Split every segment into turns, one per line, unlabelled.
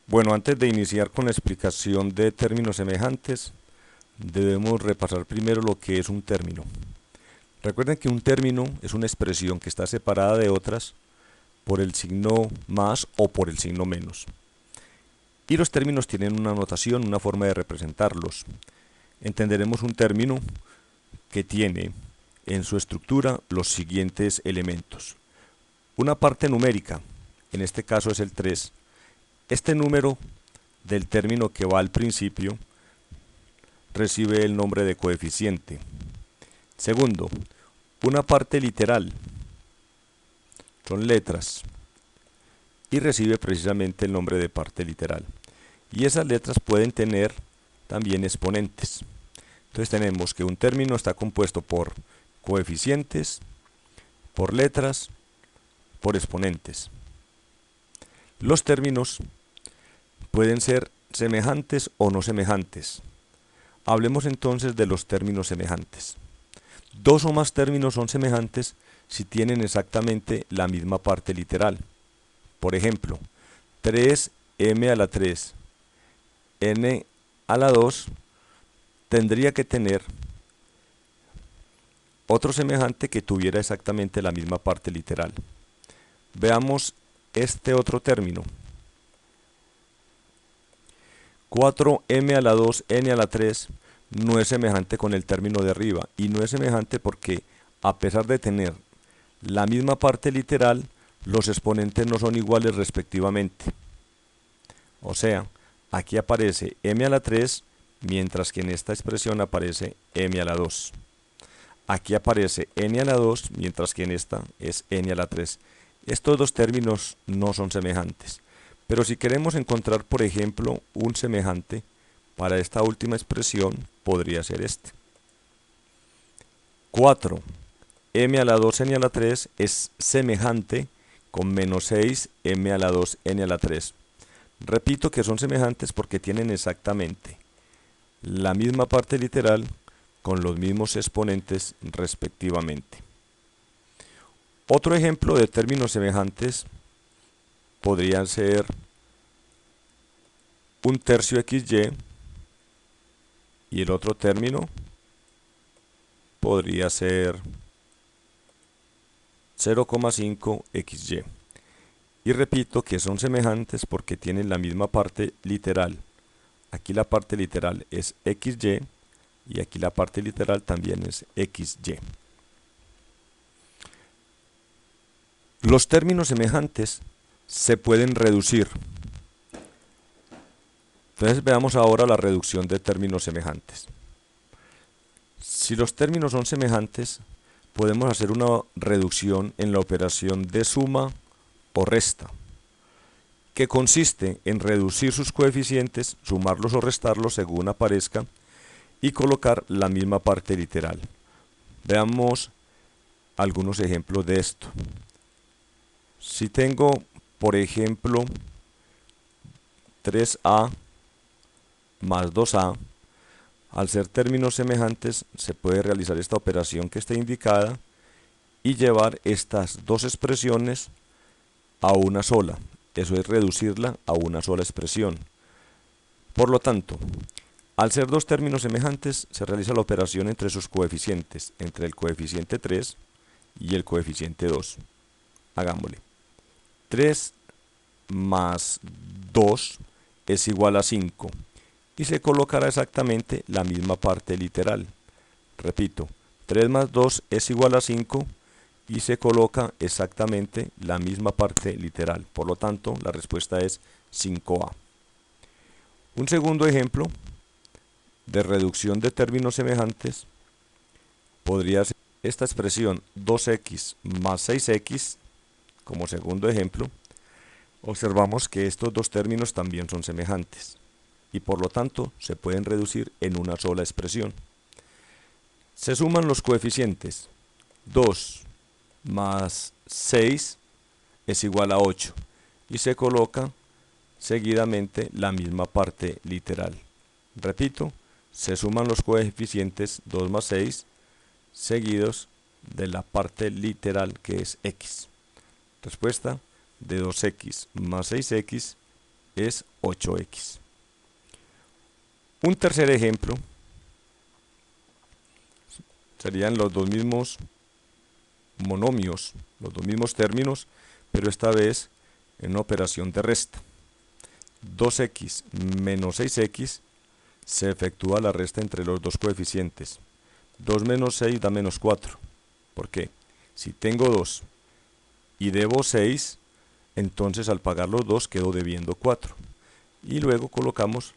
Bueno, antes de iniciar con la explicación de términos semejantes, debemos repasar primero lo que es un término. Recuerden que un término es una expresión que está separada de otras por el signo más o por el signo menos. Y los términos tienen una notación, una forma de representarlos. Entenderemos un término que tiene en su estructura los siguientes elementos. Una parte numérica, en este caso es el 3. Este número del término que va al principio recibe el nombre de coeficiente. Segundo, una parte literal, son letras, y recibe precisamente el nombre de parte literal. Y esas letras pueden tener también exponentes. Entonces tenemos que un término está compuesto por coeficientes, por letras, por exponentes. Los términos pueden ser semejantes o no semejantes. Hablemos entonces de los términos semejantes. Dos o más términos son semejantes si tienen exactamente la misma parte literal. Por ejemplo, 3m a la 3, n a la 2 tendría que tener otro semejante que tuviera exactamente la misma parte literal. Veamos este otro término. 4m a la 2, n a la 3 no es semejante con el término de arriba, y no es semejante porque a pesar de tener la misma parte literal, los exponentes no son iguales respectivamente. O sea, aquí aparece m a la 3, mientras que en esta expresión aparece m a la 2. Aquí aparece n a la 2, mientras que en esta es n a la 3. Estos dos términos no son semejantes. Pero si queremos encontrar, por ejemplo, un semejante para esta última expresión, podría ser este. 4 m a la 2 n a la 3 es semejante con menos 6 m a la 2 n a la 3. Repito que son semejantes porque tienen exactamente la misma parte literal con los mismos exponentes respectivamente. Otro ejemplo de términos semejantes podrían ser 1/3 xy, y el otro término podría ser 0,5 xy. Y repito que son semejantes porque tienen la misma parte literal. Aquí la parte literal es xy y aquí la parte literal también es xy. Los términos semejantes se pueden reducir. Entonces veamos ahora la reducción de términos semejantes. Si los términos son semejantes, podemos hacer una reducción en la operación de suma o resta, que consiste en reducir sus coeficientes, sumarlos o restarlos según aparezca, y colocar la misma parte literal. Veamos algunos ejemplos de esto. Si tengo, por ejemplo, 3a más 2a, al ser términos semejantes, se puede realizar esta operación que está indicada y llevar estas dos expresiones a una sola. Eso es reducirla a una sola expresión. Por lo tanto, al ser dos términos semejantes, se realiza la operación entre sus coeficientes, entre el coeficiente 3 y el coeficiente 2. Hagámosle. 3 más 2 es igual a 5 y se colocará exactamente la misma parte literal. Repito, 3 más 2 es igual a 5 y se coloca exactamente la misma parte literal. Por lo tanto, la respuesta es 5a. Un segundo ejemplo de reducción de términos semejantes podría ser esta expresión 2x más 6x. Como segundo ejemplo, observamos que estos dos términos también son semejantes y por lo tanto se pueden reducir en una sola expresión. Se suman los coeficientes. 2 más 6 es igual a 8 y se coloca seguidamente la misma parte literal. Repito, se suman los coeficientes 2 más 6 seguidos de la parte literal que es x. Respuesta de 2x más 6x es 8x. Un tercer ejemplo serían los dos mismos monomios, los dos mismos términos, pero esta vez en una operación de resta. 2x menos 6x se efectúa la resta entre los dos coeficientes. 2 menos 6 da menos 4. ¿Por qué? Si tengo 2 y debo 6, entonces al pagar los 2 quedo debiendo 4. Y luego colocamos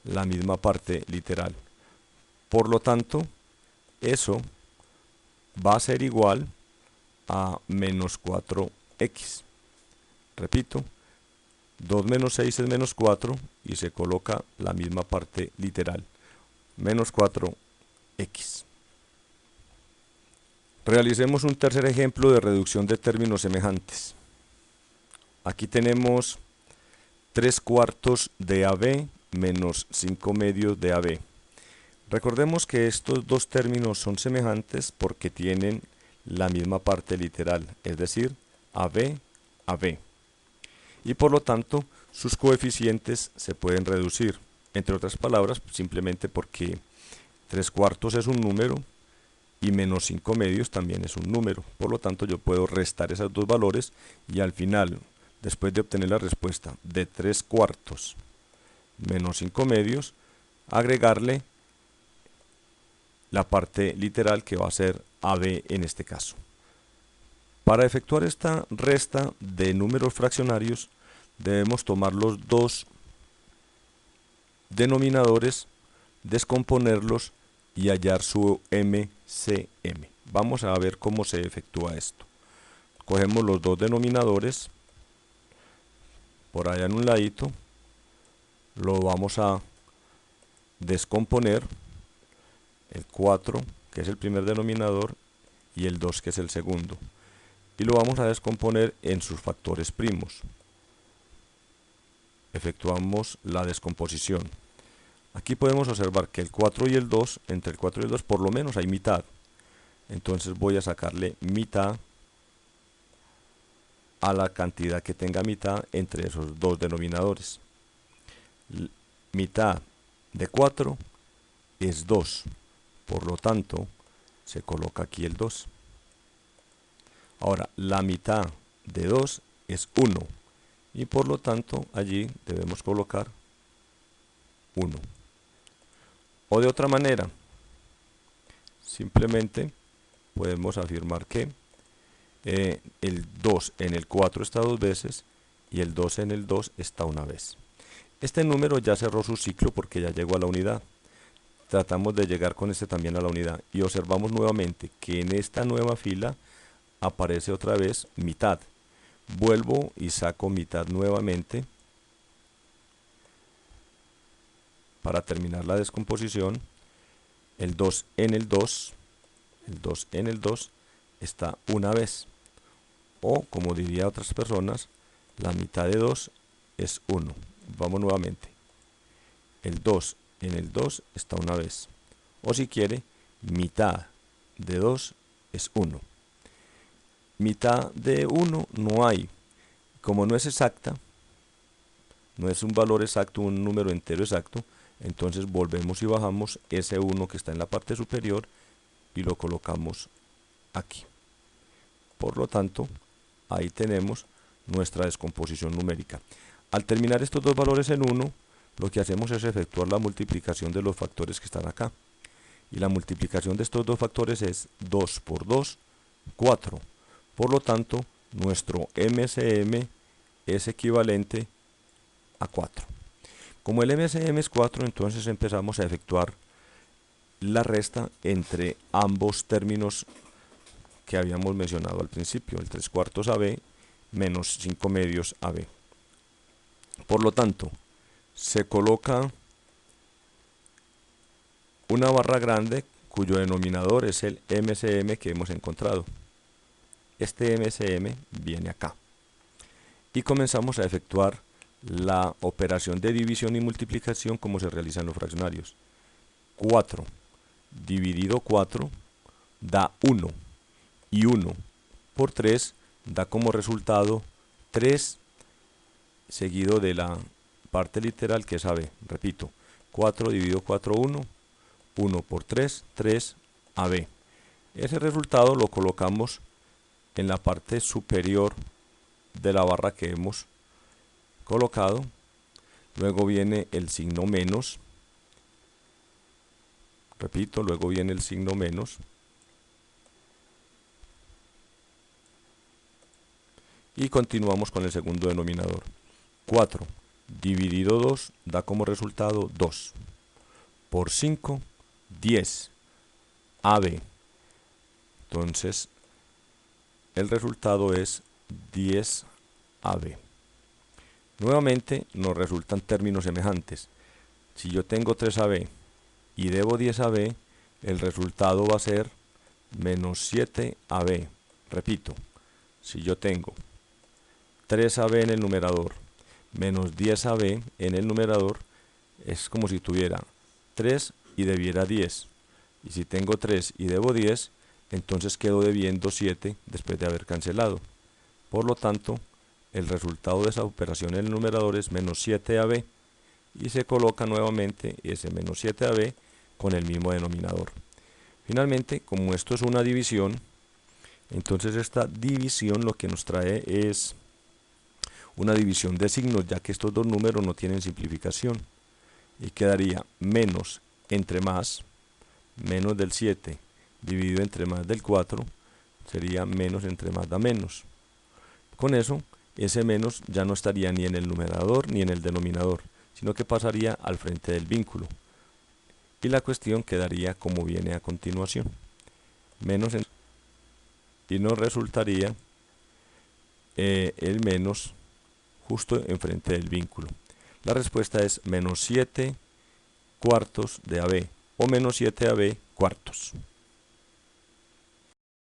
la misma parte literal. Por lo tanto, eso va a ser igual a menos 4x. Repito, 2 menos 6 es menos 4 y se coloca la misma parte literal, menos 4x. Realicemos un tercer ejemplo de reducción de términos semejantes. Aquí tenemos 3/4 de AB menos 5/2 de AB. Recordemos que estos dos términos son semejantes porque tienen la misma parte literal, es decir, AB, AB. Y por lo tanto, sus coeficientes se pueden reducir. Entre otras palabras, simplemente porque 3/4 es un número y menos 5/2 también es un número. Por lo tanto, yo puedo restar esos dos valores y al final, después de obtener la respuesta de 3/4 menos 5/2, agregarle la parte literal que va a ser AB en este caso. Para efectuar esta resta de números fraccionarios, debemos tomar los dos denominadores, descomponerlos y hallar su MCM. Vamos a ver cómo se efectúa esto. Cogemos los dos denominadores, por allá en un ladito, lo vamos a descomponer, el 4, que es el primer denominador, y el 2, que es el segundo. Y lo vamos a descomponer en sus factores primos. Efectuamos la descomposición. Aquí podemos observar que el 4 y el 2, entre el 4 y el 2 por lo menos hay mitad. Entonces voy a sacarle mitad a la cantidad que tenga mitad entre esos dos denominadores. Mitad de 4 es 2, por lo tanto se coloca aquí el 2. Ahora, la mitad de 2 es 1 y por lo tanto allí debemos colocar 1. O de otra manera, simplemente podemos afirmar que el 2 en el 4 está dos veces y el 2 en el 2 está una vez. Este número ya cerró su ciclo porque ya llegó a la unidad. Tratamos de llegar con este también a la unidad y observamos nuevamente que en esta nueva fila aparece otra vez mitad. Vuelvo y saco mitad nuevamente para terminar la descomposición. El 2 en el 2, el 2 en el 2 está una vez. O, como diría otras personas, la mitad de 2 es 1. Vamos nuevamente. El 2 en el 2 está una vez. O si quiere, mitad de 2 es 1. Mitad de 1 no hay. Como no es exacta, no es un valor exacto, un número entero exacto, entonces volvemos y bajamos ese 1 que está en la parte superior y lo colocamos aquí. Por lo tanto, ahí tenemos nuestra descomposición numérica. Al terminar estos dos valores en 1, lo que hacemos es efectuar la multiplicación de los factores que están acá. Y la multiplicación de estos dos factores es 2 por 2, 4. Por lo tanto, nuestro MCM es equivalente a 4. Como el MCM es 4, entonces empezamos a efectuar la resta entre ambos términos que habíamos mencionado al principio, el 3/4 AB menos 5/2 AB. Por lo tanto, se coloca una barra grande cuyo denominador es el MCM que hemos encontrado. Este MCM viene acá. Y comenzamos a efectuar la operación de división y multiplicación como se realiza en los fraccionarios. 4 dividido 4 da 1. Y 1 por 3 da como resultado 3 seguido de la parte literal que es AB. Repito, 4 dividido 4, 1, 1 por 3, 3 AB. Ese resultado lo colocamos en la parte superior de la barra que hemos colocado. Luego viene el signo menos. Repito, luego viene el signo menos. Y continuamos con el segundo denominador. 4 dividido 2 da como resultado 2. Por 5, 10. AB. Entonces, el resultado es 10 AB. Nuevamente nos resultan términos semejantes. Si yo tengo 3 AB y debo 10 AB, el resultado va a ser menos 7 AB. Repito, si yo tengo 3 AB en el numerador menos 10 AB en el numerador, es como si tuviera 3 y debiera 10. Y si tengo 3 y debo 10, entonces quedo debiendo 7 después de haber cancelado. Por lo tanto, el resultado de esa operación en el numerador es menos 7AB y se coloca nuevamente ese menos 7AB con el mismo denominador. Finalmente, como esto es una división, entonces esta división lo que nos trae es una división de signos, ya que estos dos números no tienen simplificación, y quedaría menos entre más, menos del 7 dividido entre más del 4, sería menos entre más da menos. Con eso, ese menos ya no estaría ni en el numerador ni en el denominador, sino que pasaría al frente del vínculo. Y la cuestión quedaría como viene a continuación. Y nos resultaría el menos justo enfrente del vínculo. La respuesta es menos 7 cuartos de AB o menos 7AB cuartos.